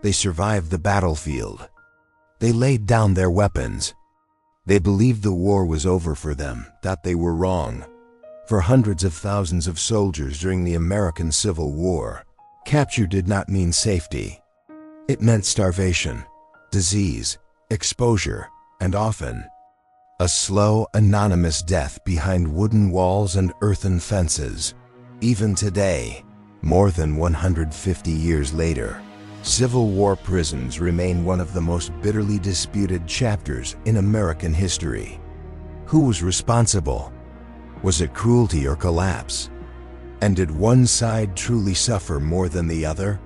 They survived the battlefield. They laid down their weapons. They believed the war was over for them, that they were wrong. For hundreds of thousands of soldiers during the American Civil War, capture did not mean safety. It meant starvation, disease, exposure, and often a slow, anonymous death behind wooden walls and earthen fences. Even today, more than 150 years later, Civil War prisons remain one of the most bitterly disputed chapters in American history. Who was responsible? Was it cruelty or collapse? And did one side truly suffer more than the other?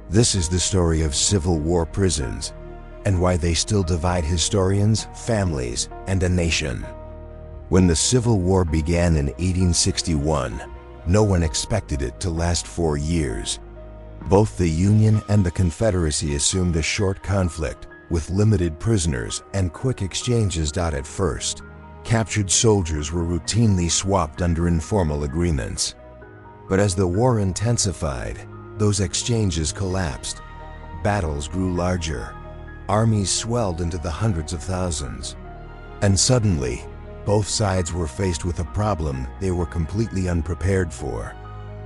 This is the story of Civil War prisons, and why they still divide historians, families, and a nation. When the Civil War began in 1861, no one expected it to last 4 years. Both the Union and the Confederacy assumed a short conflict with limited prisoners and quick exchanges. At first, captured soldiers were routinely swapped under informal agreements. But as the war intensified, those exchanges collapsed. Battles grew larger. Armies swelled into the hundreds of thousands. And suddenly, both sides were faced with a problem they were completely unprepared for.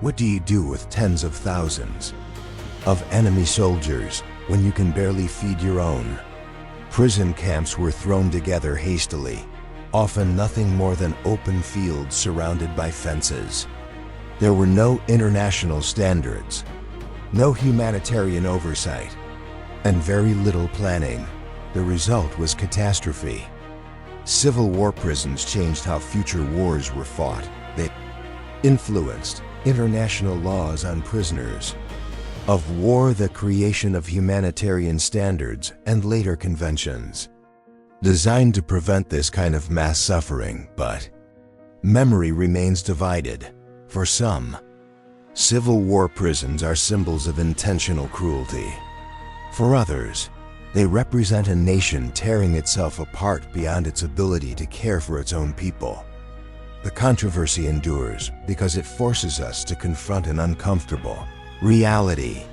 What do you do with tens of thousands of enemy soldiers when you can barely feed your own? Prison camps were thrown together hastily, often nothing more than open fields surrounded by fences. There were no international standards, no humanitarian oversight, and very little planning. The result was catastrophe. Civil War prisons changed how future wars were fought. They influenced international laws on prisoners of war, the creation of humanitarian standards, and later conventions designed to prevent this kind of mass suffering. But memory remains divided. For some, Civil War prisons are symbols of intentional cruelty. For others, they represent a nation tearing itself apart beyond its ability to care for its own people. The controversy endures because it forces us to confront an uncomfortable reality.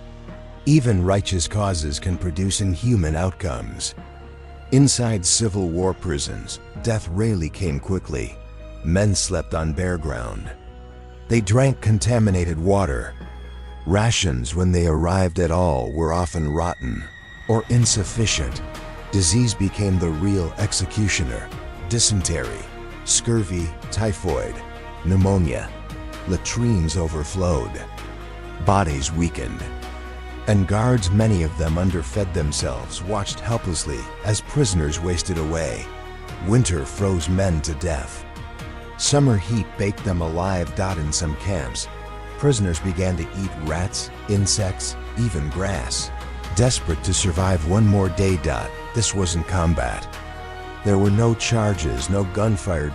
Even righteous causes can produce inhuman outcomes. Inside Civil War prisons, death rarely came quickly. Men slept on bare ground. They drank contaminated water. Rations, when they arrived at all, were often rotten or insufficient. Disease became the real executioner. Dysentery, scurvy, typhoid, pneumonia. Latrines overflowed. Bodies weakened. And guards, many of them underfed themselves, watched helplessly as prisoners wasted away. Winter froze men to death. Summer heat baked them alive. In some camps, prisoners began to eat rats, insects, even grass, desperate to survive one more day. This wasn't combat. There were no charges, no gunfire.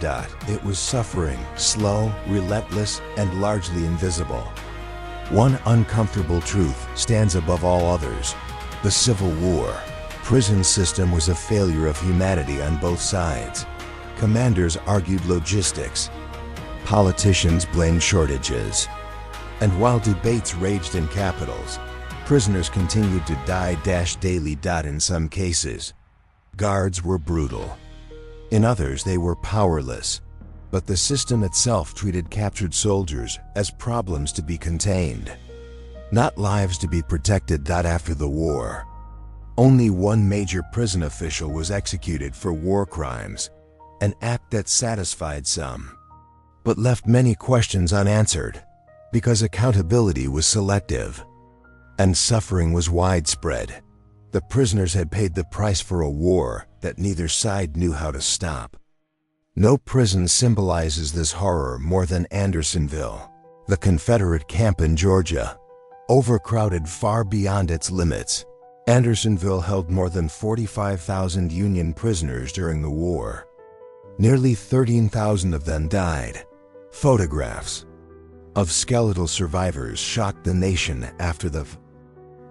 It was suffering, slow, relentless, and largely invisible. One uncomfortable truth stands above all others: the Civil War prison system was a failure of humanity on both sides. Commanders argued logistics. Politicians blamed shortages. And while debates raged in capitals, prisoners continued to die daily. In some cases, guards were brutal. In others, they were powerless. But the system itself treated captured soldiers as problems to be contained, not lives to be protected. After the war, only one major prison official was executed for war crimes, an act that satisfied some, but left many questions unanswered, because accountability was selective and suffering was widespread. The prisoners had paid the price for a war that neither side knew how to stop. No prison symbolizes this horror more than Andersonville, the Confederate camp in Georgia. Overcrowded far beyond its limits, Andersonville held more than 45,000 Union prisoners during the war. Nearly 13,000 of them died. Photographs of skeletal survivors shocked the nation after the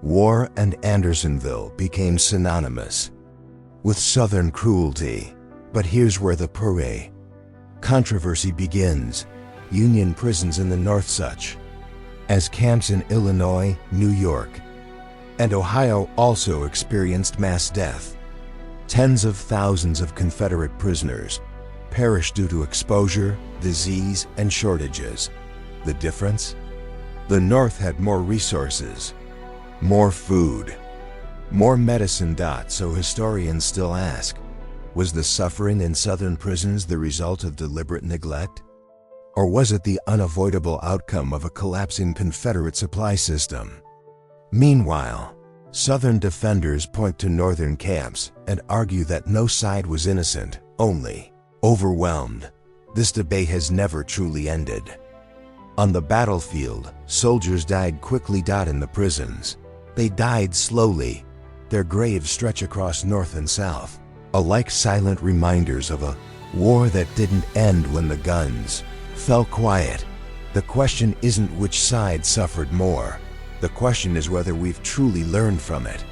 war, and Andersonville became synonymous with Southern cruelty. But here's where the controversy begins. Union prisons in the North, such as camps in Illinois, New York, And Ohio also experienced mass death. Tens of thousands of Confederate prisoners perished due to exposure, disease, and shortages. The difference? The North had more resources, more food, more medicine. So historians still ask, was the suffering in Southern prisons the result of deliberate neglect? Or was it the unavoidable outcome of a collapsing Confederate supply system? Meanwhile, Southern defenders point to Northern camps and argue that no side was innocent, only overwhelmed. This debate has never truly ended. On the battlefield, soldiers died quickly. In the prisons, they died slowly. Their graves stretch across North and South, alike silent reminders of a war that didn't end when the guns fell quiet. The question isn't which side suffered more. The question is whether we've truly learned from it.